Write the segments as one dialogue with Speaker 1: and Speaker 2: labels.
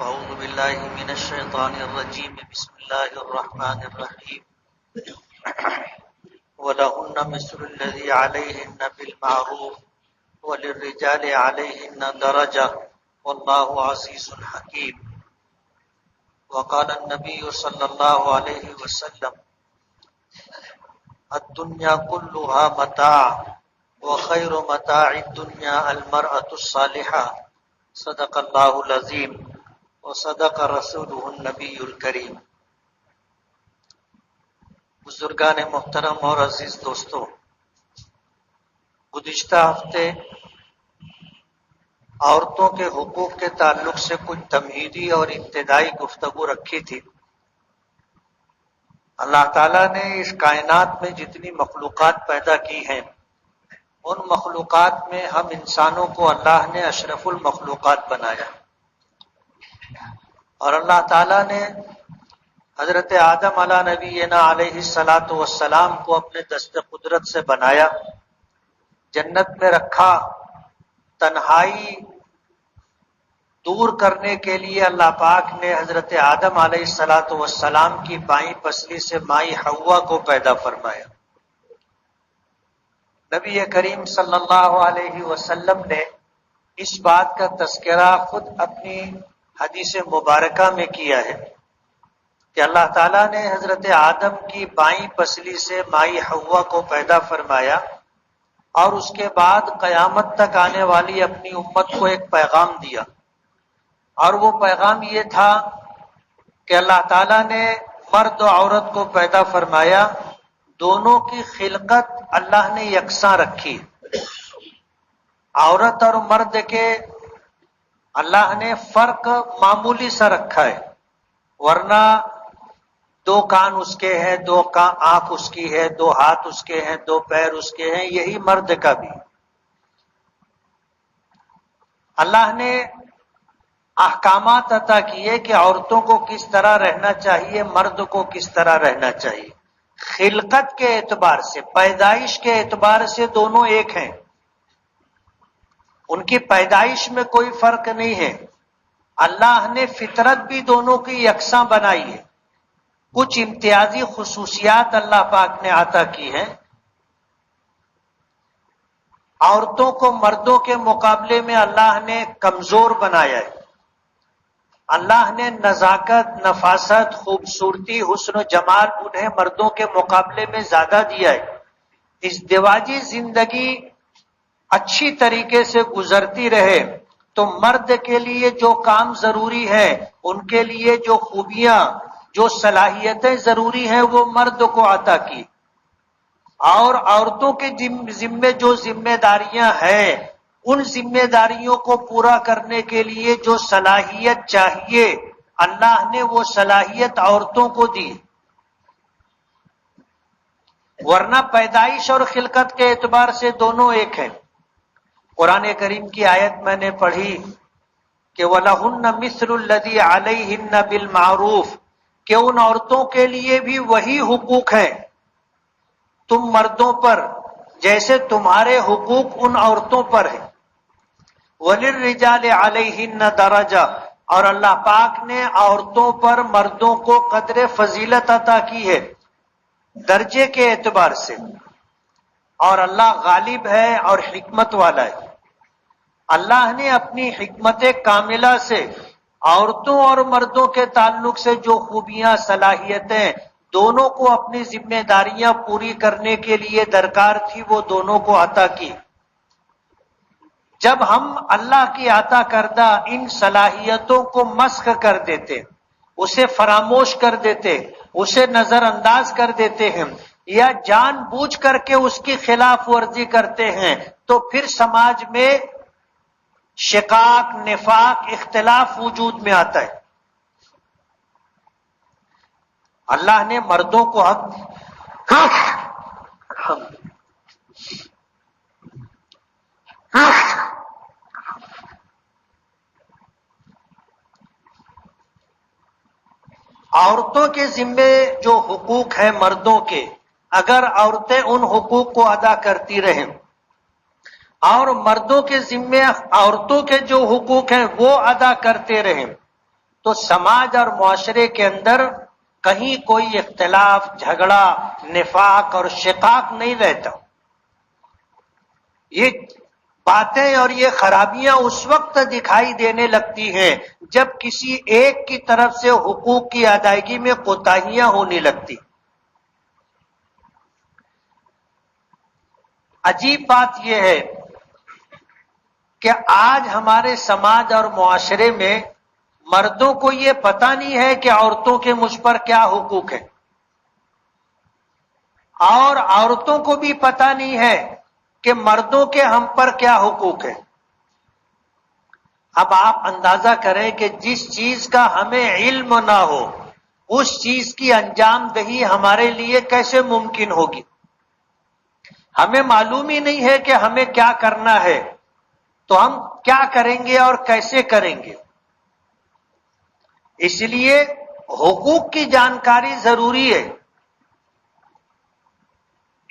Speaker 1: أعوذ بالله من الشيطان الرجيم بسم الله الرحمن الرحيم ولهن مثل الذي عليهن بالمعروف وللرجال عليهن درجة والله عزيز حكيم وقال النبي صلى الله عليه وسلم الدنيا كلها متاع وخير متاع الدنيا المرأة الصالحة صدق الله العظيم وصدق رسوله النبی الکریم۔ بزرگان محترم اور عزیز دوستو، گزشتہ ہفتے عورتوں کے حقوق کے تعلق سے کچھ تمہیدی اور ابتدائی گفتگو رکھی تھی۔ اللہ تعالیٰ نے اس کائنات میں جتنی مخلوقات پیدا کی ہیں، ان مخلوقات میں ہم انسانوں کو اللہ نے اشرف المخلوقات بنایا، اور اللہ تعالیٰ نے حضرت آدم علیہ نبینا علیہ الصلاۃ والسلام کو اپنے دست قدرت سے بنایا، جنت میں رکھا۔ تنہائی دور کرنے کے لیے اللہ پاک نے حضرت آدم علیہ الصلاۃ والسلام کی بائیں پسلی سے مائی حوا کو پیدا فرمایا۔ نبی کریم صلی اللہ علیہ وسلم نے اس بات کا تذکرہ خود اپنی حدیث مبارکہ میں کیا ہے کہ اللہ تعالیٰ نے حضرت آدم کی بائیں پسلی سے مائی حوا کو پیدا فرمایا، اور اس کے بعد قیامت تک آنے والی اپنی امت کو ایک پیغام دیا، اور وہ پیغام یہ تھا کہ اللہ تعالیٰ نے مرد و عورت کو پیدا فرمایا، دونوں کی خلقت اللہ نے یکساں رکھی۔ عورت اور مرد کے اللہ نے فرق معمولی سا رکھا ہے، ورنہ دو کان اس کے ہیں، دو آنکھ اس کی ہے، دو ہاتھ اس کے ہیں، دو پیر اس کے ہیں، یہی مرد کا بھی۔ اللہ نے احکامات عطا کیے کہ عورتوں کو کس طرح رہنا چاہیے، مرد کو کس طرح رہنا چاہیے۔ خلقت کے اعتبار سے، پیدائش کے اعتبار سے دونوں ایک ہیں، ان کی پیدائش میں کوئی فرق نہیں ہے۔ اللہ نے فطرت بھی دونوں کی یکساں بنائی ہے، کچھ امتیازی خصوصیات اللہ پاک نے عطا کی ہیں۔ عورتوں کو مردوں کے مقابلے میں اللہ نے کمزور بنایا ہے۔ اللہ نے نزاکت، نفاست، خوبصورتی، حسن و جمال انہیں مردوں کے مقابلے میں زیادہ دیا ہے۔ ازدواجی زندگی اچھی طریقے سے گزرتی رہے تو مرد کے لیے جو کام ضروری ہے، ان کے لیے جو خوبیاں، جو صلاحیتیں ضروری ہیں، وہ مرد کو عطا کی، اور عورتوں کے ذمے جو ذمہ داریاں ہیں، ان ذمہ داریوں کو پورا کرنے کے لیے جو صلاحیت چاہیے، اللہ نے وہ صلاحیت عورتوں کو دی۔ ورنہ پیدائش اور خلقت کے اعتبار سے دونوں ایک ہیں۔ قرآن کریم کی آیت میں نے پڑھی کہ وَلَهُنَّ مِثْلُ الَّذِي عَلَيْهِنَّ بِالْمَعْرُوفِ، کہ ان عورتوں کے لیے بھی وہی حقوق ہیں تم مردوں پر جیسے تمہارے حقوق ان عورتوں پر ہیں۔ وَلِلرِّجَالِ عَلَيْهِنَّ دَرَجَةٌ، اور اللہ پاک نے عورتوں پر مردوں کو قدر فضیلت عطا کی ہے درجے کے اعتبار سے، اور اللہ غالب ہے اور حکمت والا ہے۔ اللہ نے اپنی حکمت کاملہ سے عورتوں اور مردوں کے تعلق سے جو خوبیاں، صلاحیتیں دونوں کو اپنی ذمہ داریاں پوری کرنے کے لیے درکار تھی، وہ دونوں کو عطا کی۔ جب ہم اللہ کی عطا کردہ ان صلاحیتوں کو مسخ کر دیتے، اسے فراموش کر دیتے، اسے نظر انداز کر دیتے ہیں، یا جان بوجھ کر کے اس کی خلاف ورزی کرتے ہیں، تو پھر سماج میں شقاق، نفاق، اختلاف وجود میں آتا ہے۔ اللہ نے مردوں کو عورتوں کے ذمے جو حقوق ہیں مردوں کے، اگر عورتیں ان حقوق کو ادا کرتی رہیں، اور مردوں کے ذمے عورتوں کے جو حقوق ہیں وہ ادا کرتے رہیں، تو سماج اور معاشرے کے اندر کہیں کوئی اختلاف، جھگڑا، نفاق اور شقاق نہیں رہتا۔ یہ باتیں اور یہ خرابیاں اس وقت دکھائی دینے لگتی ہیں جب کسی ایک کی طرف سے حقوق کی ادائیگی میں کوتاہیاں ہونے لگتی۔ عجیب بات یہ ہے کہ آج ہمارے سماج اور معاشرے میں مردوں کو یہ پتہ نہیں ہے کہ عورتوں کے مجھ پر کیا حقوق ہیں، اور عورتوں کو بھی پتہ نہیں ہے کہ مردوں کے ہم پر کیا حقوق ہیں۔ اب آپ اندازہ کریں کہ جس چیز کا ہمیں علم نہ ہو اس چیز کی انجام دہی ہمارے لیے کیسے ممکن ہوگی؟ ہمیں معلوم ہی نہیں ہے کہ ہمیں کیا کرنا ہے، تو ہم کیا کریں گے اور کیسے کریں گے؟ اس لیے حقوق کی جانکاری ضروری ہے۔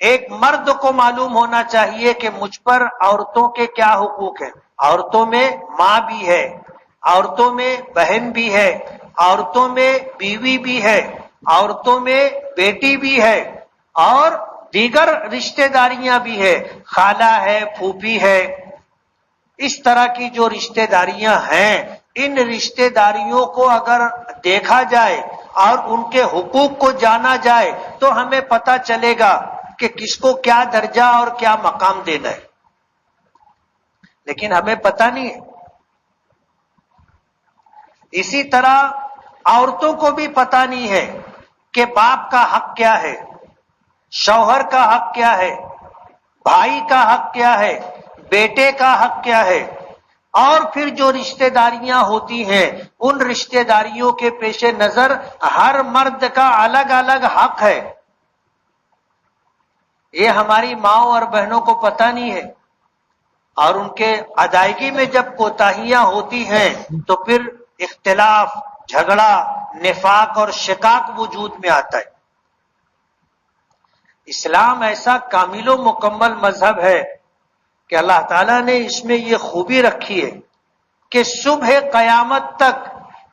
Speaker 1: ایک مرد کو معلوم ہونا چاہیے کہ مجھ پر عورتوں کے کیا حقوق ہیں۔ عورتوں میں ماں بھی ہے، عورتوں میں بہن بھی ہے، عورتوں میں بیوی بھی ہے، عورتوں میں بیٹی بھی ہے، اور دیگر رشتہ داریاں بھی ہے، خالہ ہے، پھوپھی ہے۔ اس طرح کی جو رشتہ داریاں ہیں، ان رشتہ داریوں کو اگر دیکھا جائے اور ان کے حقوق کو جانا جائے تو ہمیں پتہ چلے گا کہ کس کو کیا درجہ اور کیا مقام دینا ہے، لیکن ہمیں پتہ نہیں ہے۔ اسی طرح عورتوں کو بھی پتہ نہیں ہے کہ باپ کا حق کیا ہے، شوہر کا حق کیا ہے، بھائی کا حق کیا ہے، بیٹے کا حق کیا ہے، اور پھر جو رشتہ داریاں ہوتی ہیں ان رشتہ داریوں کے پیش نظر ہر مرد کا الگ الگ حق ہے۔ یہ ہماری ماؤں اور بہنوں کو پتہ نہیں ہے، اور ان کے ادائیگی میں جب کوتاہیاں ہوتی ہیں تو پھر اختلاف، جھگڑا، نفاق اور شقاق وجود میں آتا ہے۔ اسلام ایسا کامل و مکمل مذہب ہے کہ اللہ تعالیٰ نے اس میں یہ خوبی رکھی ہے کہ صبح قیامت تک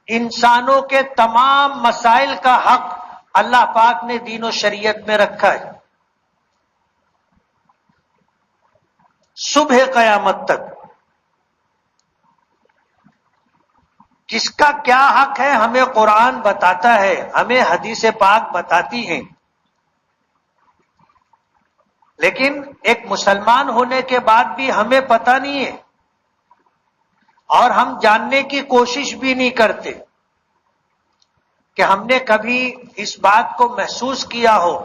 Speaker 1: انسانوں کے تمام مسائل کا حق اللہ پاک نے دین و شریعت میں رکھا ہے۔ صبح قیامت تک کس کا کیا حق ہے ہمیں قرآن بتاتا ہے، ہمیں حدیث پاک بتاتی ہیں، لیکن ایک مسلمان ہونے کے بعد بھی ہمیں پتہ نہیں ہے، اور ہم جاننے کی کوشش بھی نہیں کرتے کہ ہم نے کبھی اس بات کو محسوس کیا ہو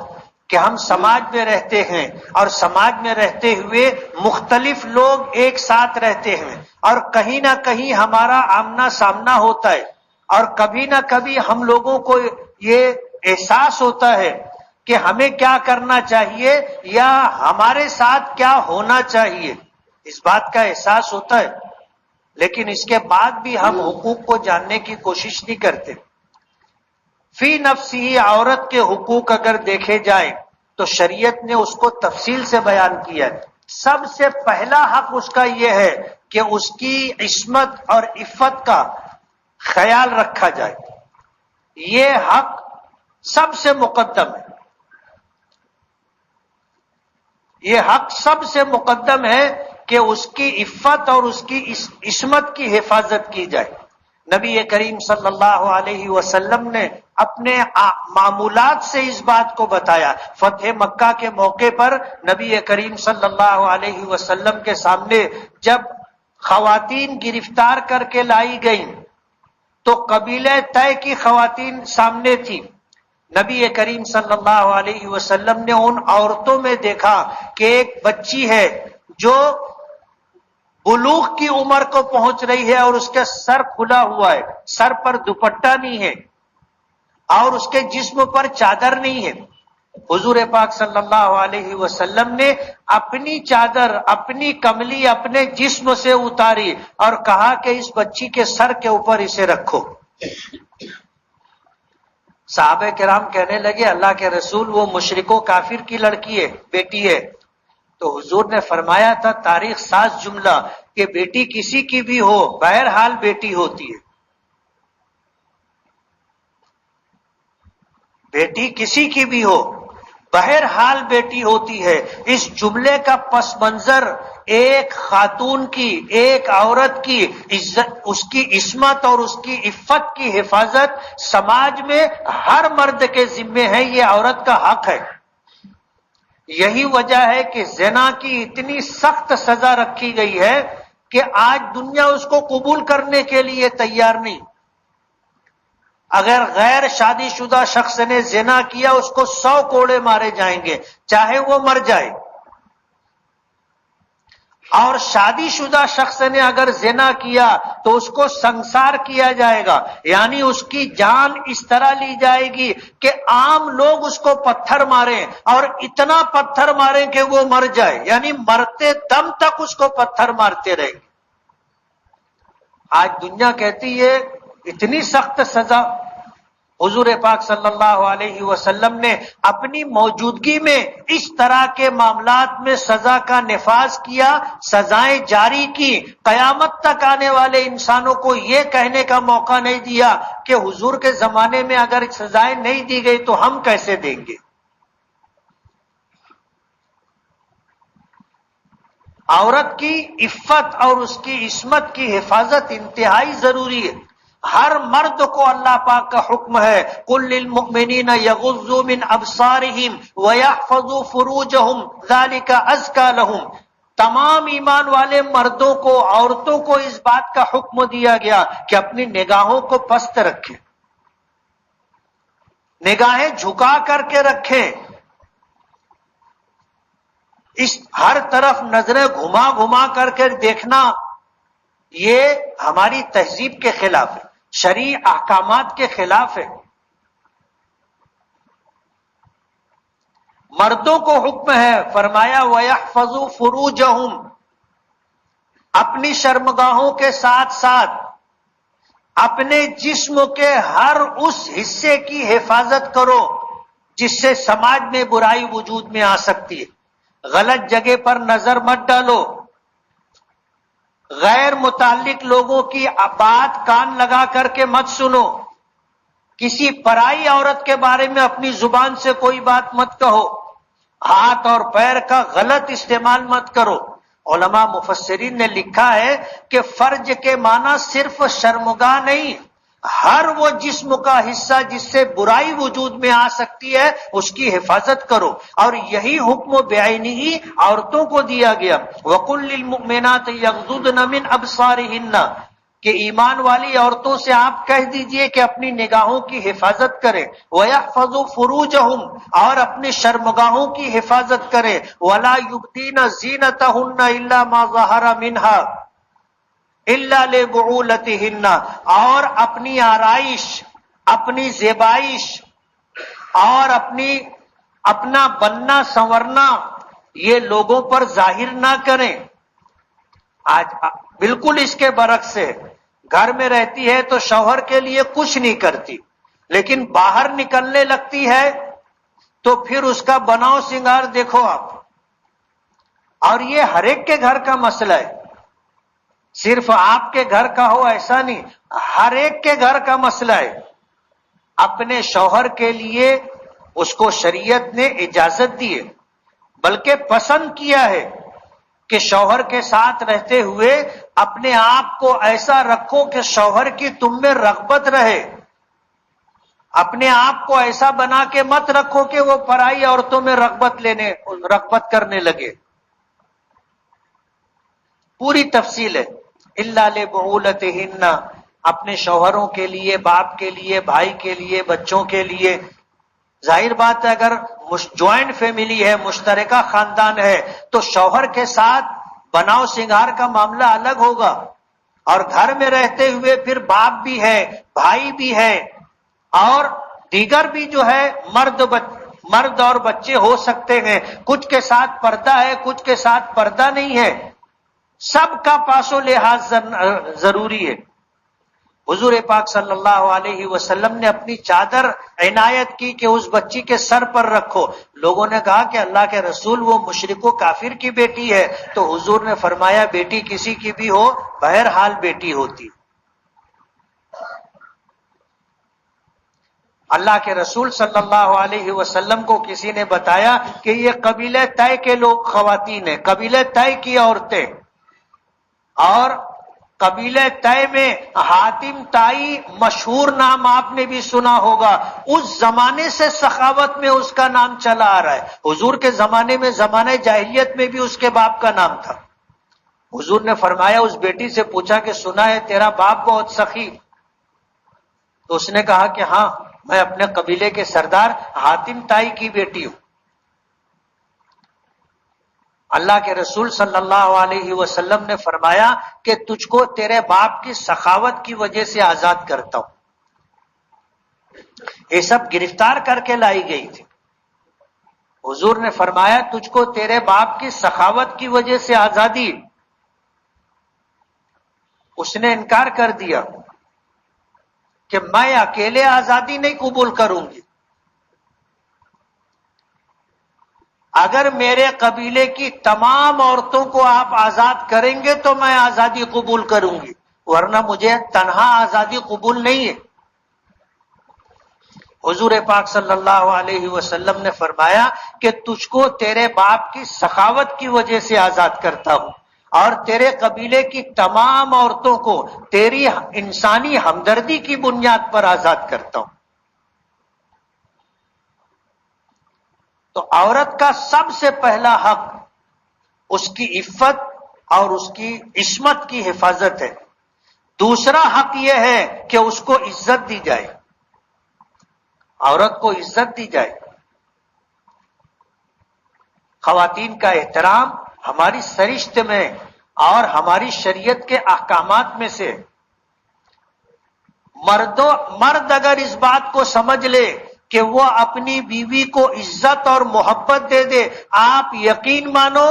Speaker 1: کہ ہم سماج میں رہتے ہیں، اور سماج میں رہتے ہوئے مختلف لوگ ایک ساتھ رہتے ہیں، اور کہیں نہ کہیں ہمارا آمنا سامنا ہوتا ہے، اور کبھی نہ کبھی ہم لوگوں کو یہ احساس ہوتا ہے کہ ہمیں کیا کرنا چاہیے یا ہمارے ساتھ کیا ہونا چاہیے، اس بات کا احساس ہوتا ہے، لیکن اس کے بعد بھی ہم حقوق کو جاننے کی کوشش نہیں کرتے۔ فی نفسی عورت کے حقوق اگر دیکھے جائیں تو شریعت نے اس کو تفصیل سے بیان کیا ہے۔ سب سے پہلا حق اس کا یہ ہے کہ اس کی عصمت اور عفت کا خیال رکھا جائے، یہ حق سب سے مقدم ہے، یہ حق سب سے مقدم ہے کہ اس کی عفت اور اس کی عصمت کی حفاظت کی جائے۔ نبی کریم صلی اللہ علیہ وسلم نے اپنے معمولات سے اس بات کو بتایا۔ فتح مکہ کے موقع پر نبی کریم صلی اللہ علیہ وسلم کے سامنے جب خواتین گرفتار کر کے لائی گئیں تو قبیلہ طے کی خواتین سامنے تھی۔ نبی کریم صلی اللہ علیہ وسلم نے ان عورتوں میں دیکھا کہ ایک بچی ہے جو بلوغ کی عمر کو پہنچ رہی ہے اور اس کا سر کھلا ہوا ہے، سر پر دوپٹہ نہیں ہے اور اس کے جسم پر چادر نہیں ہے۔ حضور پاک صلی اللہ علیہ وسلم نے اپنی چادر، اپنی کملی اپنے جسم سے اتاری اور کہا کہ اس بچی کے سر کے اوپر اسے رکھو۔ صحابہ کرام کہنے لگے اللہ کے رسول وہ مشرکوں کافر کی لڑکی ہے، بیٹی ہے۔ تو حضور نے فرمایا تھا تاریخ ساز جملہ کہ بیٹی کسی کی بھی ہو بہرحال بیٹی ہوتی ہے۔ بیٹی کسی کی بھی ہو، بہرحال بیٹی ہوتی ہے۔ اس جملے کا پس منظر ایک خاتون کی، ایک عورت کی عزت، اس کی عصمت اور اس کی عفت کی حفاظت سماج میں ہر مرد کے ذمے ہے، یہ عورت کا حق ہے۔ یہی وجہ ہے کہ زنا کی اتنی سخت سزا رکھی گئی ہے کہ آج دنیا اس کو قبول کرنے کے لیے تیار نہیں۔ اگر غیر شادی شدہ شخص نے زنا کیا اس کو 100 کوڑے مارے جائیں گے، چاہے وہ مر جائے۔ اور شادی شدہ شخص نے اگر زنا کیا تو اس کو سنسار کیا جائے گا، یعنی اس کی جان اس طرح لی جائے گی کہ عام لوگ اس کو پتھر ماریں، اور اتنا پتھر ماریں کہ وہ مر جائے، یعنی مرتے دم تک اس کو پتھر مارتے رہیں گے۔ آج دنیا کہتی ہے اتنی سخت سزا۔ حضور پاک صلی اللہ علیہ وسلم نے اپنی موجودگی میں اس طرح کے معاملات میں سزا کا نفاذ کیا، سزائیں جاری کی۔ قیامت تک آنے والے انسانوں کو یہ کہنے کا موقع نہیں دیا کہ حضور کے زمانے میں اگر سزائیں نہیں دی گئی تو ہم کیسے دیں گے۔ عورت کی عفت اور اس کی عصمت کی حفاظت انتہائی ضروری ہے۔ ہر مرد کو اللہ پاک کا حکم ہے، قُل لِّلْمُؤْمِنِينَ يَغُضُّوا مِنْ أَبْصَارِهِمْ وَيَحْفَظُوا فُرُوجَهُمْ ذَلِكَ أَزْكَىٰ لَهُمْ۔ تمام ایمان والے مردوں کو، عورتوں کو اس بات کا حکم دیا گیا کہ اپنی نگاہوں کو پست رکھیں، نگاہیں جھکا کر کے رکھیں، اس ہر طرف نظریں گھما گھما کر کے دیکھنا یہ ہماری تہذیب کے خلاف ہے، شرعی احکامات کے خلاف ہے۔ مردوں کو حکم ہے، فرمایا وَيَحْفَظُوا فُرُوجَهُمْ، اپنی شرمگاہوں کے ساتھ ساتھ اپنے جسم کے ہر اس حصے کی حفاظت کرو جس سے سماج میں برائی وجود میں آ سکتی ہے۔ غلط جگہ پر نظر مت ڈالو، غیر متعلق لوگوں کی بات کان لگا کر کے مت سنو، کسی پرائی عورت کے بارے میں اپنی زبان سے کوئی بات مت کہو، ہاتھ اور پیر کا غلط استعمال مت کرو۔ علماء مفسرین نے لکھا ہے کہ فرج کے معنی صرف شرمگاہ نہیں، ہر وہ جسم کا حصہ جس سے برائی وجود میں آ سکتی ہے اس کی حفاظت کرو، اور یہی حکم بعینہ عورتوں کو دیا گیا۔ وَقُلْ لِلْمُؤْمِنَاتِ يَغْضُضْنَ مِنْ أَبْصَارِهِنَّ، کہ ایمان والی عورتوں سے آپ کہہ دیجئے کہ اپنی نگاہوں کی حفاظت کریں، وَيَحْفَظُوا فُرُوجَهُمْ، اور اپنی شرمگاہوں کی حفاظت کریں، وَلَا يُبْدِينَ زِينَتَهُنَّ إِلَّا مَا ظَهَرَ مِنْهَا إِلَّا لِبُعُولَتِهِنَّ، اور اپنی آرائش، اپنی زیبائش اور اپنا بننا سنورنا یہ لوگوں پر ظاہر نہ کریں۔ آج بالکل اس کے برعکس ہے، گھر میں رہتی ہے تو شوہر کے لیے کچھ نہیں کرتی، لیکن باہر نکلنے لگتی ہے تو پھر اس کا بناؤ سنگار دیکھو آپ۔ اور یہ ہر ایک کے گھر کا مسئلہ ہے، صرف آپ کے گھر کا ہو ایسا نہیں، ہر ایک کے گھر کا مسئلہ ہے۔ اپنے شوہر کے لیے اس کو شریعت نے اجازت دی ہے، بلکہ پسند کیا ہے کہ شوہر کے ساتھ رہتے ہوئے اپنے آپ کو ایسا رکھو کہ شوہر کی تم میں رغبت رہے، اپنے آپ کو ایسا بنا کے مت رکھو کہ وہ پرائی عورتوں میں رغبت کرنے لگے۔ پوری تفصیل ہے، الا لبعولتہن، اپنے شوہروں کے لیے، باپ کے لیے، بھائی کے لیے، بچوں کے لیے۔ ظاہر بات ہے اگر جوائنٹ فیملی ہے، مشترکہ خاندان ہے، تو شوہر کے ساتھ بناؤ سنگار کا معاملہ الگ ہوگا، اور گھر میں رہتے ہوئے پھر باپ بھی ہے، بھائی بھی ہے، اور دیگر بھی جو ہے مرد اور بچے ہو سکتے ہیں، کچھ کے ساتھ پردہ ہے، کچھ کے ساتھ پردہ نہیں ہے، سب کا پاس و لحاظ ضروری ہے۔ حضور پاک صلی اللہ علیہ وسلم نے اپنی چادر عنایت کی کہ اس بچی کے سر پر رکھو۔ لوگوں نے کہا کہ اللہ کے رسول وہ مشرک و کافر کی بیٹی ہے، تو حضور نے فرمایا بیٹی کسی کی بھی ہو بہرحال بیٹی ہوتی۔ اللہ کے رسول صلی اللہ علیہ وسلم کو کسی نے بتایا کہ یہ قبیلہ طے کے لوگ خواتین ہیں، قبیلہ طے کی عورتیں، اور قبیلہ طے میں حاتم طائی مشہور نام آپ نے بھی سنا ہوگا، اس زمانے سے سخاوت میں اس کا نام چلا آ رہا ہے۔ حضور کے زمانے میں، زمانہ جاہلیت میں بھی اس کے باپ کا نام تھا۔ حضور نے فرمایا، اس بیٹی سے پوچھا کہ سنا ہے تیرا باپ بہت سخی، تو اس نے کہا کہ ہاں، میں اپنے قبیلے کے سردار حاتم طائی کی بیٹی ہوں۔ اللہ کے رسول صلی اللہ علیہ وسلم نے فرمایا کہ تجھ کو تیرے باپ کی سخاوت کی وجہ سے آزاد کرتا ہوں۔ یہ سب گرفتار کر کے لائی گئی تھی۔ حضور نے فرمایا تجھ کو تیرے باپ کی سخاوت کی وجہ سے آزادی۔ اس نے انکار کر دیا کہ میں اکیلے آزادی نہیں قبول کروں گی، اگر میرے قبیلے کی تمام عورتوں کو آپ آزاد کریں گے تو میں آزادی قبول کروں گی، ورنہ مجھے تنہا آزادی قبول نہیں ہے۔ حضور پاک صلی اللہ علیہ وسلم نے فرمایا کہ تجھ کو تیرے باپ کی سخاوت کی وجہ سے آزاد کرتا ہوں، اور تیرے قبیلے کی تمام عورتوں کو تیری انسانی ہمدردی کی بنیاد پر آزاد کرتا ہوں۔ تو عورت کا سب سے پہلا حق اس کی عفت اور اس کی عصمت کی حفاظت ہے۔ دوسرا حق یہ ہے کہ اس کو عزت دی جائے، عورت کو عزت دی جائے۔ خواتین کا احترام ہماری سرشت میں اور ہماری شریعت کے احکامات میں سے۔ مرد اگر اس بات کو سمجھ لے کہ وہ اپنی بیوی کو عزت اور محبت دے دے، آپ یقین مانو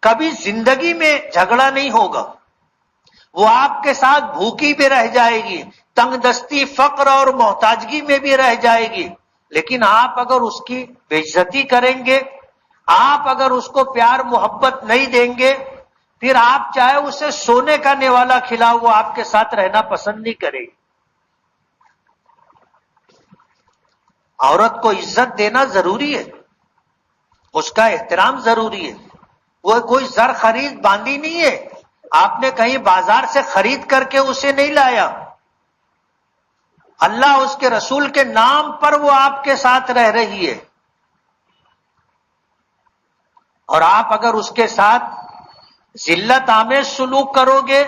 Speaker 1: کبھی زندگی میں جھگڑا نہیں ہوگا۔ وہ آپ کے ساتھ بھوکی بھی رہ جائے گی، تنگ دستی، فقر اور محتاجگی میں بھی رہ جائے گی، لیکن آپ اگر اس کی بے عزتی کریں گے، آپ اگر اس کو پیار محبت نہیں دیں گے، پھر آپ چاہے اسے سونے کا نوالا کھلاؤ، وہ آپ کے ساتھ رہنا پسند نہیں کرے گی۔ عورت کو عزت دینا ضروری ہے، اس کا احترام ضروری ہے۔ وہ کوئی زر خرید باندھی نہیں ہے، آپ نے کہیں بازار سے خرید کر کے اسے نہیں لایا۔ اللہ اس کے رسول کے نام پر وہ آپ کے ساتھ رہ رہی ہے، اور آپ اگر اس کے ساتھ ذلت آمیز سلوک کرو گے،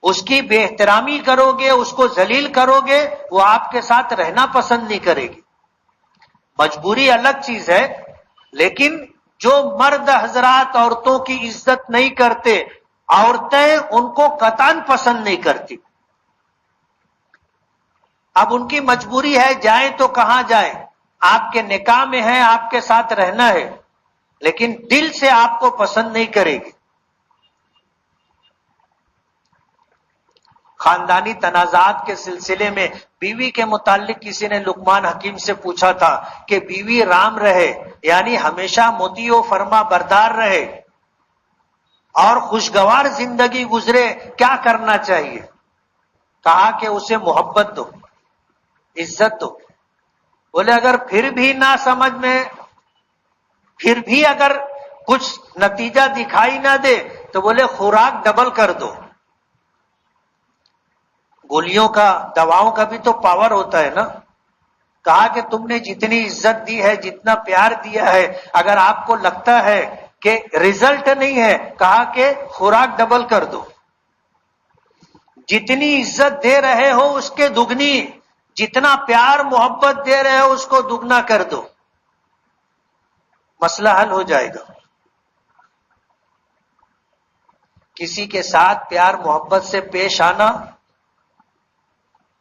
Speaker 1: اس کی بے احترامی کرو گے، اس کو ذلیل کرو گے، وہ آپ کے ساتھ رہنا پسند نہیں کرے گی۔ مجبوری الگ چیز ہے، لیکن جو مرد حضرات عورتوں کی عزت نہیں کرتے، عورتیں ان کو قطعاً پسند نہیں کرتی۔ اب ان کی مجبوری ہے، جائیں تو کہاں جائیں، آپ کے نکاح میں ہے، آپ کے ساتھ رہنا ہے، لیکن دل سے آپ کو پسند نہیں کرے گی۔ خاندانی تنازعات کے سلسلے میں بیوی کے متعلق کسی نے لقمان حکیم سے پوچھا تھا کہ بیوی رام رہے، یعنی ہمیشہ مطیع و فرما بردار رہے اور خوشگوار زندگی گزرے، کیا کرنا چاہیے؟ کہا کہ اسے محبت دو، عزت دو۔ بولے اگر پھر بھی نہ سمجھ میں، پھر بھی اگر کچھ نتیجہ دکھائی نہ دے تو بولے خوراک ڈبل کر دو۔ گولیوں کا، دواؤں کا بھی تو پاور ہوتا ہے نا۔ کہا کہ تم نے جتنی عزت دی ہے، جتنا پیار دیا ہے، اگر آپ کو لگتا ہے کہ رزلٹ نہیں ہے، کہا کہ خوراک ڈبل کر دو۔ جتنی عزت دے رہے ہو اس کے دگنی، جتنا پیار محبت دے رہے ہو اس کو دگنا کر دو، مسئلہ حل ہو جائے گا۔ کسی کے ساتھ پیار محبت سے پیش آنا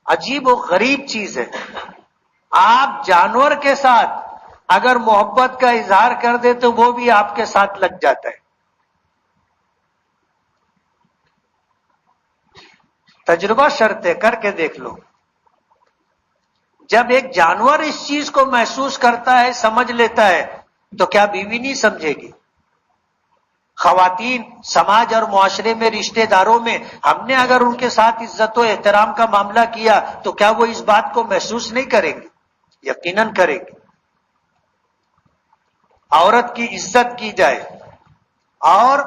Speaker 1: عجیب و غریب چیز ہے۔ آپ جانور کے ساتھ اگر محبت کا اظہار کر دے تو وہ بھی آپ کے ساتھ لگ جاتا ہے۔ تجربہ شرط ہے، کر کے دیکھ لو۔ جب ایک جانور اس چیز کو محسوس کرتا ہے، سمجھ لیتا ہے، تو کیا بیوی نہیں سمجھے گی؟ خواتین سماج اور معاشرے میں رشتہ داروں میں ہم نے اگر ان کے ساتھ عزت و احترام کا معاملہ کیا تو کیا وہ اس بات کو محسوس نہیں کریں گے؟ یقیناً کریں گے۔ عورت کی عزت کی جائے اور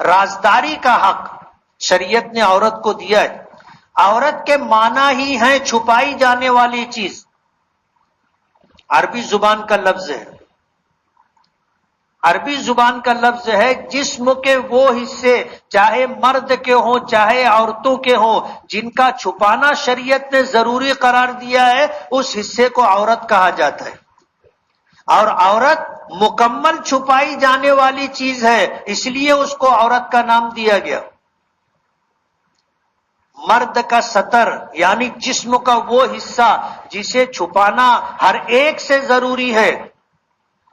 Speaker 1: رازداری کا حق شریعت نے عورت کو دیا ہے۔ عورت کے معنی ہی ہیں چھپائی جانے والی چیز، عربی زبان کا لفظ ہے، عربی زبان کا لفظ ہے جسم کے وہ حصے چاہے مرد کے ہوں چاہے عورتوں کے ہوں جن کا چھپانا شریعت نے ضروری قرار دیا ہے، اس حصے کو عورت کہا جاتا ہے۔ اور عورت مکمل چھپائی جانے والی چیز ہے، اس لیے اس کو عورت کا نام دیا گیا۔ مرد کا سطر یعنی جسم کا وہ حصہ جسے چھپانا ہر ایک سے ضروری ہے،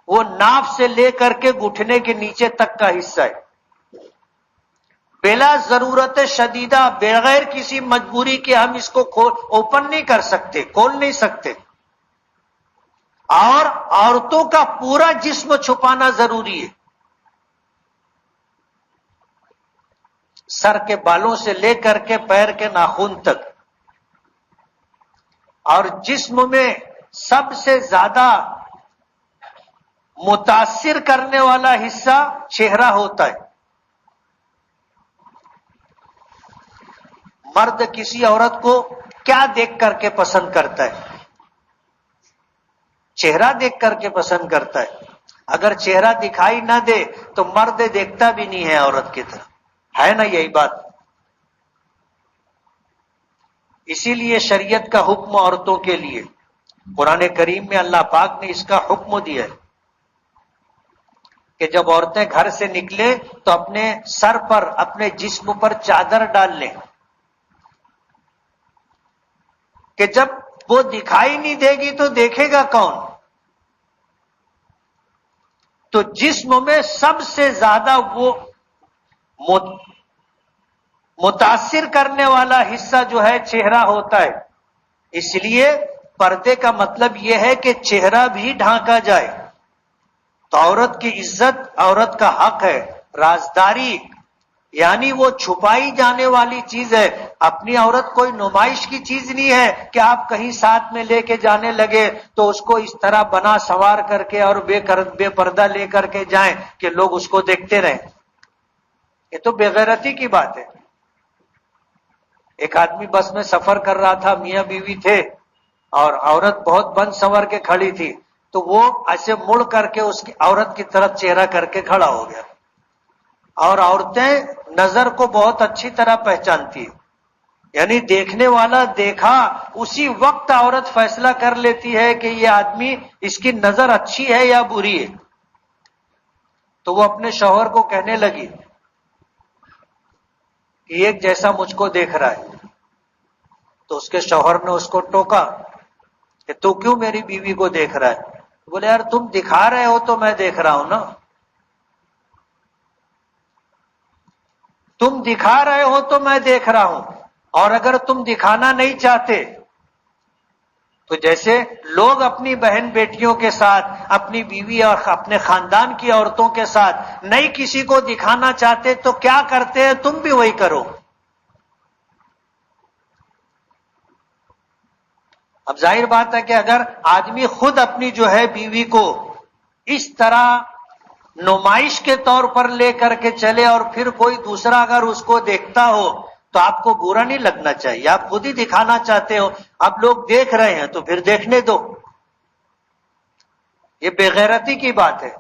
Speaker 1: وہ ناف سے لے کر کے گھٹنے کے نیچے تک کا حصہ ہے۔ بلا ضرورت شدیدہ بغیر کسی مجبوری کے ہم اس کو اوپن نہیں کر سکتے، کھول نہیں سکتے۔ اور عورتوں کا پورا جسم چھپانا ضروری ہے، سر کے بالوں سے لے کر کے پیر کے ناخن تک۔ اور جسم میں سب سے زیادہ متاثر کرنے والا حصہ چہرہ ہوتا ہے۔ مرد کسی عورت کو کیا دیکھ کر کے پسند کرتا ہے؟ چہرہ دیکھ کر کے پسند کرتا ہے۔ اگر چہرہ دکھائی نہ دے تو مرد دیکھتا بھی نہیں ہے عورت کی طرف، ہے نا یہی بات؟ اسی لیے شریعت کا حکم عورتوں کے لیے قرآن کریم میں اللہ پاک نے اس کا حکم دیا ہے کہ جب عورتیں گھر سے نکلے تو اپنے سر پر اپنے جسم پر چادر ڈال لیں، کہ جب وہ دکھائی نہیں دے گی تو دیکھے گا کون؟ تو جسم میں سب سے زیادہ وہ متاثر کرنے والا حصہ جو ہے چہرہ ہوتا ہے۔ اس لیے پردے کا مطلب یہ ہے کہ چہرہ بھی ڈھانکا جائے۔ تو عورت کی عزت عورت کا حق ہے۔ رازداری یعنی وہ چھپائی جانے والی چیز ہے۔ اپنی عورت کوئی نمائش کی چیز نہیں ہے کہ آپ کہیں ساتھ میں لے کے جانے لگے تو اس کو اس طرح بنا سنوار کر کے اور بے پردہ لے کر کے جائیں کہ لوگ اس کو دیکھتے رہیں۔ یہ تو بے غیرتی کی بات ہے۔ ایک آدمی بس میں سفر کر رہا تھا، میاں بیوی تھے، اور عورت بہت بن سنور کے کھڑی تھی، تو وہ ایسے مڑ کر کے اس کی عورت کی طرف چہرہ کر کے کھڑا ہو گیا۔ اور عورتیں نظر کو بہت اچھی طرح پہچانتی ہیں، یعنی دیکھنے والا دیکھا اسی وقت عورت فیصلہ کر لیتی ہے کہ یہ آدمی اس کی نظر اچھی ہے یا بری ہے۔ تو وہ اپنے شوہر کو کہنے لگی کہ ایک جیسا مجھ کو دیکھ رہا ہے۔ تو اس کے شوہر نے اس کو ٹوکا کہ تو کیوں میری بیوی کو دیکھ رہا ہے؟ بولے یار تم دکھا رہے ہو تو میں دیکھ رہا ہوں نا، تم دکھا رہے ہو تو میں دیکھ رہا ہوں، اور اگر تم دکھانا نہیں چاہتے تو جیسے لوگ اپنی بہن بیٹیوں کے ساتھ، اپنی بیوی اور اپنے خاندان کی عورتوں کے ساتھ نہیں کسی کو دکھانا چاہتے تو کیا کرتے ہیں، تم بھی وہی کرو۔ اب ظاہر بات ہے کہ اگر آدمی خود اپنی جو ہے بیوی کو اس طرح نمائش کے طور پر لے کر کے چلے اور پھر کوئی دوسرا اگر اس کو دیکھتا ہو تو آپ کو برا نہیں لگنا چاہیے، آپ خود ہی دکھانا چاہتے ہو، اب لوگ دیکھ رہے ہیں تو پھر دیکھنے دو۔ یہ بے غیرتی کی بات ہے۔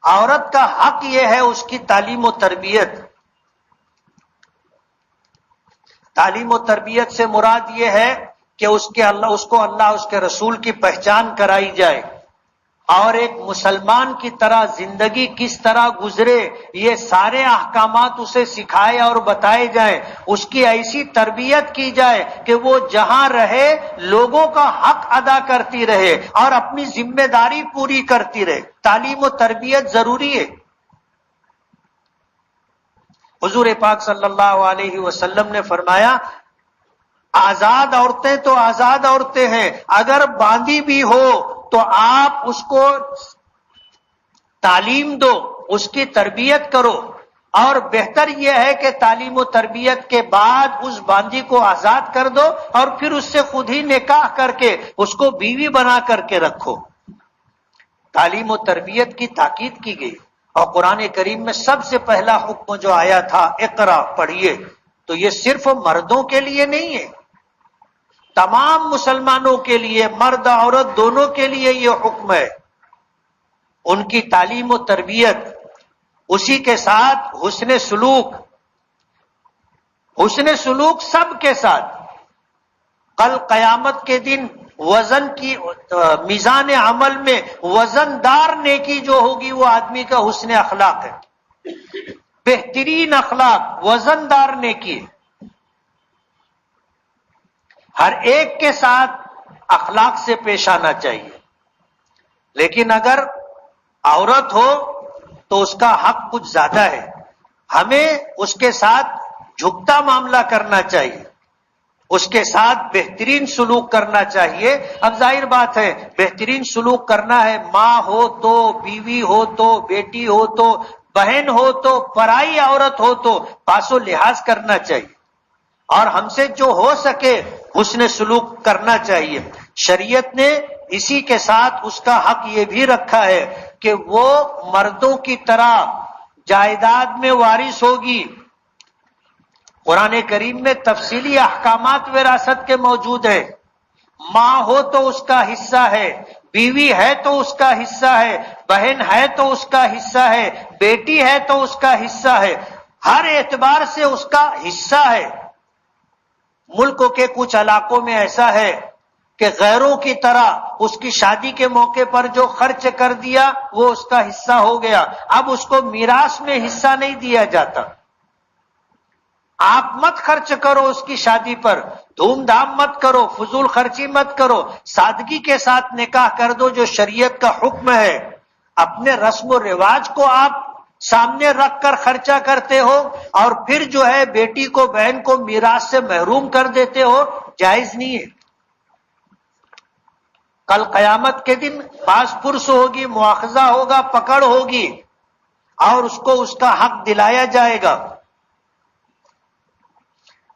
Speaker 1: عورت کا حق یہ ہے اس کی تعلیم و تربیت۔ تعلیم و تربیت سے مراد یہ ہے کہ اس کو اللہ اس کے رسول کی پہچان کرائی جائے، اور ایک مسلمان کی طرح زندگی کس طرح گزرے یہ سارے احکامات اسے سکھائے اور بتائے جائیں، اس کی ایسی تربیت کی جائے کہ وہ جہاں رہے لوگوں کا حق ادا کرتی رہے اور اپنی ذمہ داری پوری کرتی رہے۔ تعلیم و تربیت ضروری ہے۔ حضور پاک صلی اللہ علیہ وسلم نے فرمایا آزاد عورتیں تو آزاد عورتیں ہیں، اگر باندھی بھی ہو تو آپ اس کو تعلیم دو، اس کی تربیت کرو، اور بہتر یہ ہے کہ تعلیم و تربیت کے بعد اس باندی کو آزاد کر دو اور پھر اس سے خود ہی نکاح کر کے اس کو بیوی بنا کر کے رکھو۔ تعلیم و تربیت کی تاکید کی گئی، اور قرآن کریم میں سب سے پہلا حکم جو آیا تھا اقرا، پڑھیے، تو یہ صرف مردوں کے لیے نہیں ہے، تمام مسلمانوں کے لیے، مرد عورت دونوں کے لیے یہ حکم ہے۔ ان کی تعلیم و تربیت، اسی کے ساتھ حسن سلوک، حسن سلوک سب کے ساتھ۔ کل قیامت کے دن وزن کی میزان عمل میں وزن دار نیکی جو ہوگی وہ آدمی کا حسن اخلاق ہے، بہترین اخلاق، وزن دار نیکی۔ ہر ایک کے ساتھ اخلاق سے پیش آنا چاہیے، لیکن اگر عورت ہو تو اس کا حق کچھ زیادہ ہے، ہمیں اس کے ساتھ جھکتا معاملہ کرنا چاہیے، اس کے ساتھ بہترین سلوک کرنا چاہیے۔ اب ظاہر بات ہے بہترین سلوک کرنا ہے، ماں ہو تو، بیوی ہو تو، بیٹی ہو تو، بہن ہو تو، پرائی عورت ہو تو پاس و لحاظ کرنا چاہیے، اور ہم سے جو ہو سکے حسن سلوک کرنا چاہیے۔ شریعت نے اسی کے ساتھ اس کا حق یہ بھی رکھا ہے کہ وہ مردوں کی طرح جائیداد میں وارث ہوگی۔ قرآن کریم میں تفصیلی احکامات وراثت کے موجود ہیں۔ ماں ہو تو اس کا حصہ ہے، بیوی ہے تو اس کا حصہ ہے، بہن ہے تو اس کا حصہ ہے، بیٹی ہے تو اس کا حصہ ہے، ہر اعتبار سے اس کا حصہ ہے۔ ملک کے کچھ علاقوں میں ایسا ہے کہ غیروں کی طرح اس کی شادی کے موقع پر جو خرچ کر دیا وہ اس کا حصہ ہو گیا، اب اس کو میراث میں حصہ نہیں دیا جاتا۔ آپ مت خرچ کرو اس کی شادی پر، دھوم دھام مت کرو، فضول خرچی مت کرو، سادگی کے ساتھ نکاح کر دو جو شریعت کا حکم ہے۔ اپنے رسم و رواج کو آپ سامنے رکھ کر خرچہ کرتے ہو اور پھر جو ہے بیٹی کو، بہن کو میراث سے محروم کر دیتے ہو، جائز نہیں ہے۔ کل قیامت کے دن باز پرس ہوگی، مواخذہ ہوگا، پکڑ ہوگی، اور اس کو اس کا حق دلایا جائے گا۔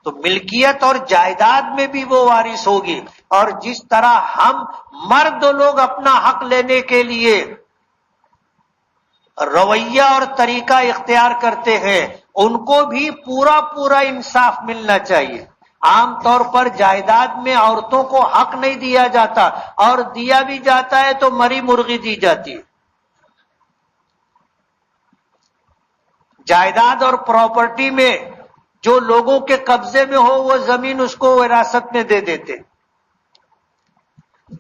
Speaker 1: تو ملکیت اور جائیداد میں بھی وہ وارث ہوگی، اور جس طرح ہم مرد لوگ اپنا حق لینے کے لیے رویہ اور طریقہ اختیار کرتے ہیں، ان کو بھی پورا پورا انصاف ملنا چاہیے۔ عام طور پر جائیداد میں عورتوں کو حق نہیں دیا جاتا، اور دیا بھی جاتا ہے تو مری مرغی دی جاتی ہے۔ جائیداد اور پراپرٹی میں جو لوگوں کے قبضے میں ہو وہ زمین اس کو وراثت میں دے دیتے،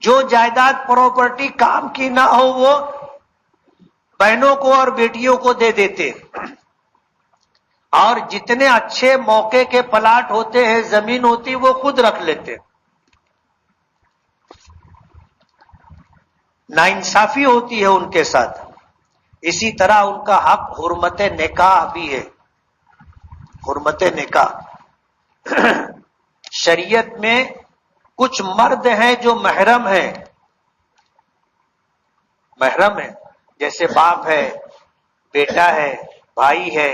Speaker 1: جو جائیداد پراپرٹی کام کی نہ ہو وہ بہنوں کو اور بیٹیوں کو دے دیتے، اور جتنے اچھے موقع کے پلاٹ ہوتے ہیں، زمین ہوتی، وہ خود رکھ لیتے۔ ناانصافی ہوتی ہے ان کے ساتھ۔ اسی طرح ان کا حق حرمت نکاح بھی ہے، حرمت نکاح۔ شریعت میں کچھ مرد ہیں جو محرم ہیں، محرم ہے، جیسے باپ ہے، بیٹا ہے، بھائی ہے،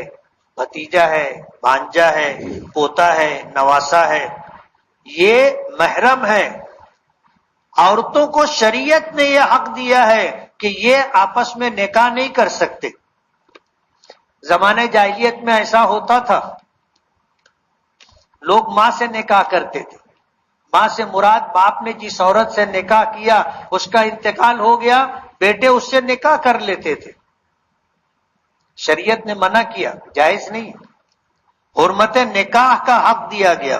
Speaker 1: بھتیجا ہے، بھانجا ہے، پوتا ہے، نواسا ہے، یہ محرم ہے۔ عورتوں کو شریعت نے یہ حق دیا ہے کہ یہ آپس میں نکاح نہیں کر سکتے۔ زمانے جاہلیت میں ایسا ہوتا تھا، لوگ ماں سے نکاح کرتے تھے، ماں سے مراد باپ نے جس عورت سے نکاح کیا اس کا انتقال ہو گیا، بیٹے اس سے نکاح کر لیتے تھے۔ شریعت نے منع کیا، جائز نہیں، حرمت نکاح کا حق دیا گیا۔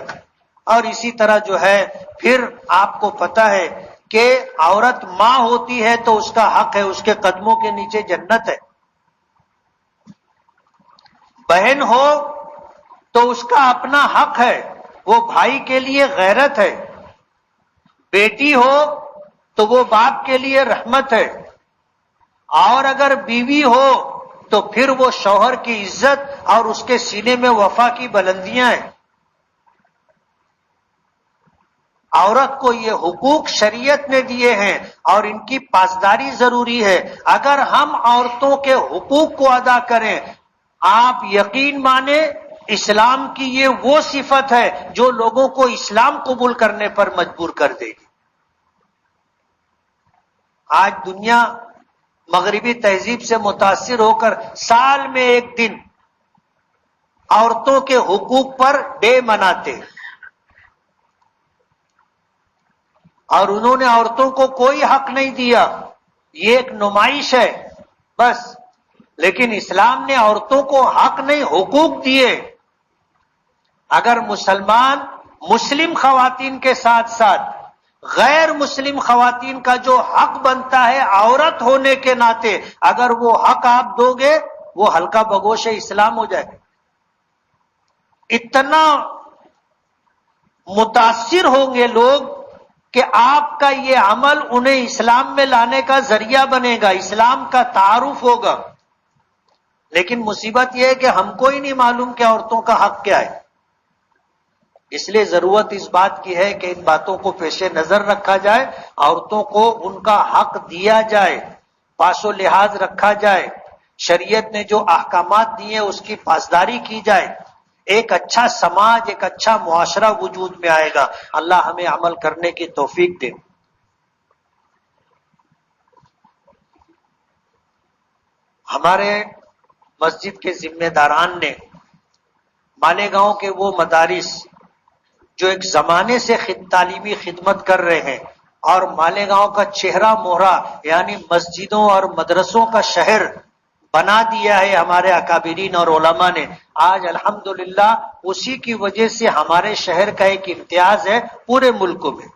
Speaker 1: اور اسی طرح جو ہے پھر آپ کو پتا ہے کہ عورت ماں ہوتی ہے تو اس کا حق ہے، اس کے قدموں کے نیچے جنت ہے۔ بہن ہو تو اس کا اپنا حق ہے، وہ بھائی کے لیے غیرت ہے۔ بیٹی ہو تو وہ باپ کے لیے رحمت ہے، اور اگر بیوی ہو تو پھر وہ شوہر کی عزت اور اس کے سینے میں وفا کی بلندیاں ہیں۔ عورت کو یہ حقوق شریعت نے دیے ہیں اور ان کی پاسداری ضروری ہے. اگر ہم عورتوں کے حقوق کو ادا کریں، آپ یقین مانیں اسلام کی یہ وہ صفت ہے جو لوگوں کو اسلام قبول کرنے پر مجبور کر دے گی. آج دنیا مغربی تہذیب سے متاثر ہو کر سال میں ایک دن عورتوں کے حقوق پر ڈے مناتے اور انہوں نے عورتوں کو کوئی حق نہیں دیا. یہ ایک نمائش ہے بس. لیکن اسلام نے عورتوں کو حق نہیں حقوق دیے. اگر مسلمان مسلم خواتین کے ساتھ ساتھ غیر مسلم خواتین کا جو حق بنتا ہے عورت ہونے کے ناطے، اگر وہ حق آپ دو گے وہ ہلکا بگوش اسلام ہو جائے گا. اتنا متاثر ہوں گے لوگ کہ آپ کا یہ عمل انہیں اسلام میں لانے کا ذریعہ بنے گا، اسلام کا تعارف ہوگا. لیکن مصیبت یہ ہے کہ ہم کو ہی نہیں معلوم کہ عورتوں کا حق کیا ہے. اس لیے ضرورت اس بات کی ہے کہ ان باتوں کو پیش نظر رکھا جائے، عورتوں کو ان کا حق دیا جائے، پاس و لحاظ رکھا جائے، شریعت نے جو احکامات دیے اس کی پاسداری کی جائے. ایک اچھا سماج، ایک اچھا معاشرہ وجود میں آئے گا. اللہ ہمیں عمل کرنے کی توفیق دے. ہمارے مسجد کے ذمہ داران نے مالیگاؤں کے وہ مدارس جو ایک زمانے سے تعلیمی خدمت کر رہے ہیں اور مالیگاؤں کا چہرہ موہرا یعنی مسجدوں اور مدرسوں کا شہر بنا دیا ہے ہمارے اکابرین اور علماء نے. آج الحمدللہ اسی کی وجہ سے ہمارے شہر کا ایک امتیاز ہے پورے ملک میں.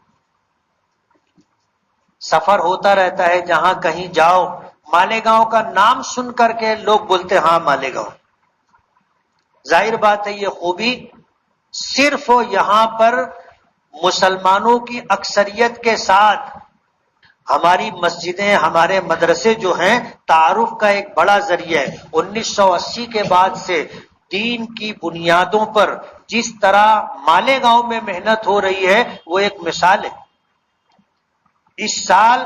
Speaker 1: سفر ہوتا رہتا ہے، جہاں کہیں جاؤ مالیگاؤں کا نام سن کر کے لوگ بولتے ہاں مالیگاؤں. ظاہر بات ہے یہ خوبی صرف یہاں پر مسلمانوں کی اکثریت کے ساتھ ہماری مسجدیں، ہمارے مدرسے جو ہیں تعارف کا ایک بڑا ذریعہ ہے. 1980 کے بعد سے دین کی بنیادوں پر جس طرح مالیگاؤں میں محنت ہو رہی ہے وہ ایک مثال ہے. اس سال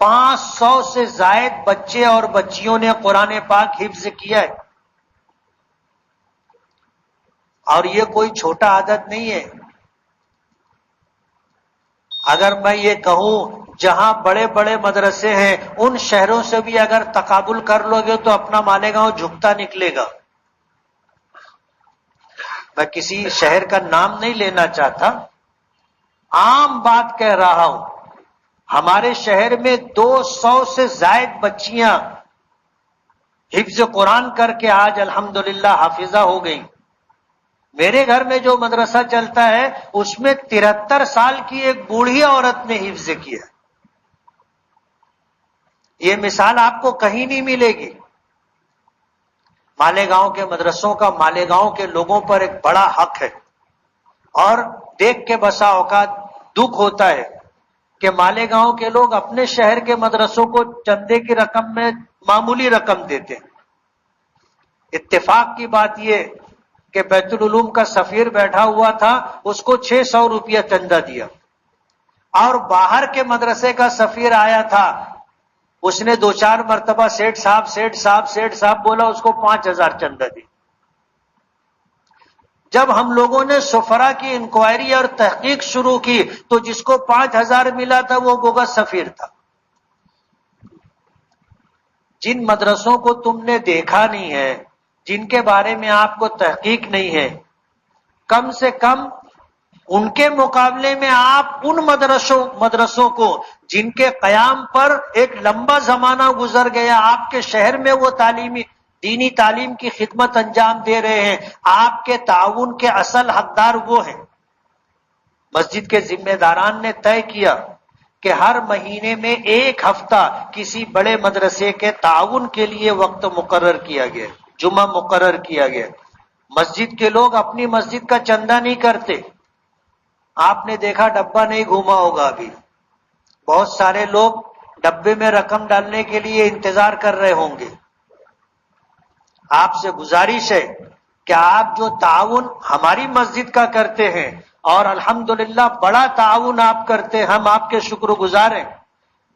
Speaker 1: 500 سے زائد بچے اور بچیوں نے قرآن پاک حفظ کیا ہے. اور یہ کوئی چھوٹا عدد نہیں ہے. اگر میں یہ کہوں جہاں بڑے بڑے مدرسے ہیں ان شہروں سے بھی اگر تقابل کر لو گے تو اپنا مالیگاؤں جھکتا نکلے گا. میں کسی شہر کا نام نہیں لینا چاہتا، عام بات کہہ رہا ہوں. ہمارے شہر میں 200 سے زائد بچیاں حفظ قرآن کر کے آج الحمدللہ حافظہ ہو گئیں. میرے گھر میں جو مدرسہ چلتا ہے اس میں 73 سال کی ایک بوڑھی عورت نے حفظ کیا. یہ مثال آپ کو کہیں نہیں ملے گی. مالیگاؤں کے مدرسوں کا مالیگاؤں کے لوگوں پر ایک بڑا حق ہے. اور دیکھ کے بسا اوقات دکھ ہوتا ہے کہ مالیگاؤں کے لوگ اپنے شہر کے مدرسوں کو چندے کی رقم میں معمولی رقم دیتے ہیں. اتفاق کی بات یہ کہ بیت العلوم کا سفیر بیٹھا ہوا تھا، اس کو 600 روپیہ چندہ دیا. اور باہر کے مدرسے کا سفیر آیا تھا، اس نے 2-4 مرتبہ سیٹ صاحب بولا، اس کو 5000 چندہ دی. جب ہم لوگوں نے سفرا کی انکوائری اور تحقیق شروع کی تو جس کو 5000 ملا تھا وہ بوگس سفیر تھا. جن مدرسوں کو تم نے دیکھا نہیں ہے، جن کے بارے میں آپ کو تحقیق نہیں ہے، کم سے کم ان کے مقابلے میں آپ ان مدرسوں کو جن کے قیام پر ایک لمبا زمانہ گزر گیا، آپ کے شہر میں وہ دینی تعلیم کی خدمت انجام دے رہے ہیں، آپ کے تعاون کے اصل حقدار وہ ہیں. مسجد کے ذمہ داران نے طے کیا کہ ہر مہینے میں 1 ہفتہ کسی بڑے مدرسے کے تعاون کے لیے وقت مقرر کیا گیا، جمعہ مقرر کیا گیا. مسجد کے لوگ اپنی مسجد کا چندہ نہیں کرتے. آپ نے دیکھا ڈبہ نہیں گھوما ہوگا ابھی، بہت سارے لوگ ڈبے میں رقم ڈالنے کے لیے انتظار کر رہے ہوں گے. آپ سے گزارش ہے کہ آپ جو تعاون ہماری مسجد کا کرتے ہیں اور الحمدللہ بڑا تعاون آپ کرتے ہیں، ہم آپ کے شکر گزار ہیں۔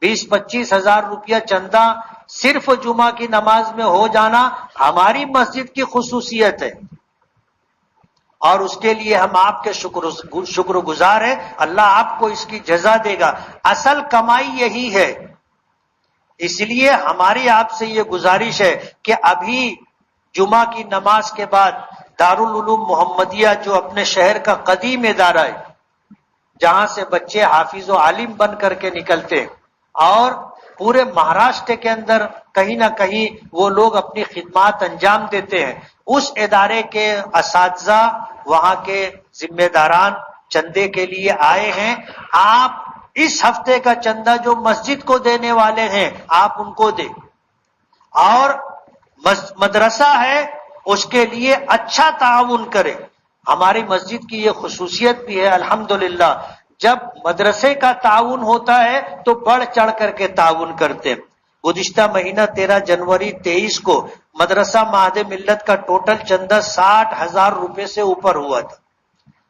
Speaker 1: 20-25 ہزار روپیہ چندہ صرف جمعہ کی نماز میں ہو جانا ہماری مسجد کی خصوصیت ہے، اور اس کے لیے ہم آپ کے شکر گزار ہیں۔ اللہ آپ کو اس کی جزا دے گا، اصل کمائی یہی ہے۔ اس لیے ہماری آپ سے یہ گزارش ہے کہ ابھی جمعہ کی نماز کے بعد دارالعلوم محمدیہ جو اپنے شہر کا قدیم ادارہ ہے، جہاں سے بچے حافظ و عالم بن کر کے نکلتے ہیں، اور پورے مہاراشٹر کے اندر کہیں نہ کہیں وہ لوگ اپنی خدمات انجام دیتے ہیں، اس ادارے کے اساتذہ، وہاں کے ذمہ داران چندے کے لیے آئے ہیں۔ آپ اس ہفتے کا چندہ جو مسجد کو دینے والے ہیں آپ ان کو دیں، اور مدرسہ ہے اس کے لیے اچھا تعاون کریں۔ ہماری مسجد کی یہ خصوصیت بھی ہے الحمدللہ، جب مدرسے کا تعاون ہوتا ہے تو بڑھ چڑھ کر کے تعاون کرتے ہیں۔ گزشتہ مہینہ 13 جنوری 23 کو مدرسہ معہد ملت کا ٹوٹل چندہ 60,000 روپے سے اوپر ہوا تھا،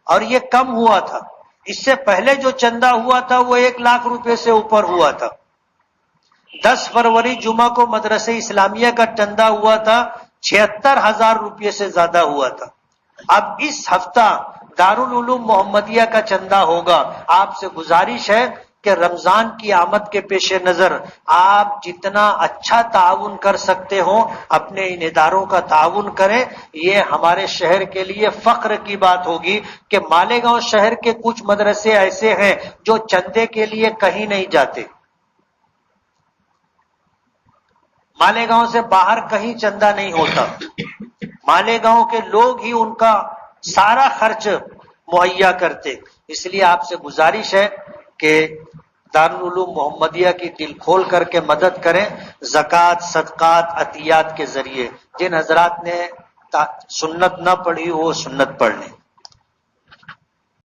Speaker 1: اور یہ کم ہوا تھا۔ اس سے پہلے جو چندہ ہوا تھا وہ 1 لاکھ روپے سے اوپر ہوا تھا۔ 10 فروری جمعہ کو مدرسہ اسلامیہ کا چندہ ہوا تھا 76,000 روپے سے زیادہ ہوا تھا۔ اب اس ہفتہ دارالعلوم محمدیہ کا چندہ ہوگا۔ آپ سے گزارش ہے کہ رمضان کی آمد کے پیش نظر آپ جتنا اچھا تعاون کر سکتے ہو اپنے ان اداروں کا تعاون کریں۔ یہ ہمارے شہر کے لیے فخر کی بات ہوگی کہ مالیگاؤں شہر کے کچھ مدرسے ایسے ہیں جو چندے کے لیے کہیں نہیں جاتے، مالیگاؤں سے باہر کہیں چندہ نہیں ہوتا، مالیگاؤں کے لوگ ہی ان کا سارا خرچ مہیا کرتے۔ اس لیے آپ سے گزارش ہے کہ دارالعلوم محمدیہ کی دل کھول کر کے مدد کریں، زکوٰۃ، صدقات، عطیات کے ذریعے۔ جن حضرات نے سنت نہ پڑھی وہ سنت پڑھ لیں۔